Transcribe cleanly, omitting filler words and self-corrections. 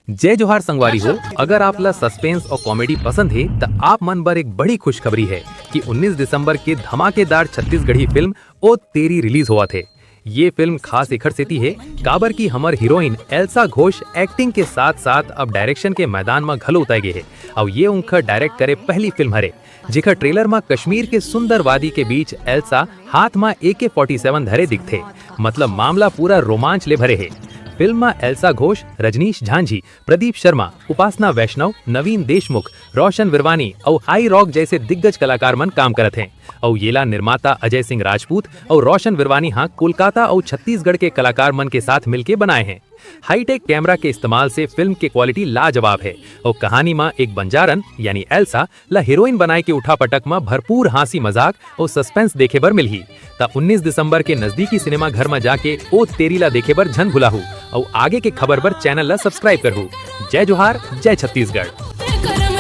जय जोहार संगवारी हो। अगर आपला सस्पेंस और कॉमेडी पसंद है तो आप मन पर एक बड़ी खुशखबरी है कि 19 दिसंबर के धमाकेदार छत्तीसगढ़ी फिल्म ओ तेरी रिलीज हुआ थे। ये फिल्म खास इखर सेती है काबर की हमर हीरोइन एल्सा घोष एक्टिंग के साथ साथ अब डायरेक्शन के मैदान में घलो उतर गए है और ये उनका डायरेक्ट करे पहली फिल्म हरे जेकर ट्रेलर में कश्मीर के सुंदर वादी के बीच एल्सा हाथ में AK-47 धरे दिखते, मतलब मामला पूरा रोमांच ले भरे है। फिल्म में एल्सा घोष, रजनीश झांझी, प्रदीप शर्मा, उपासना वैष्णव, नवीन देशमुख, रोशन विरवानी और हाई रॉक जैसे दिग्गज कलाकार मन काम करत हैं और येला निर्माता अजय सिंह राजपूत और रोशन विरवानी हाँ कोलकाता और छत्तीसगढ़ के कलाकार मन के साथ मिलके बनाए हैं। हाईटेक कैमरा के इस्तेमाल से फिल्म की क्वालिटी लाजवाब है और कहानी में एक बंजारन यानी एल्सा ला हीरोइन बनाए के उठा पटक में भरपूर हंसी मजाक और सस्पेंस देखे बर मिलही। ता 19 दिसंबर के नजदीकी सिनेमा घर में जाके ओ तेरी ला देखे बर झन भुलाहू और आगे के खबर पर चैनल ला सब्सक्राइब करहू। जय जोहार, जय छत्तीसगढ़।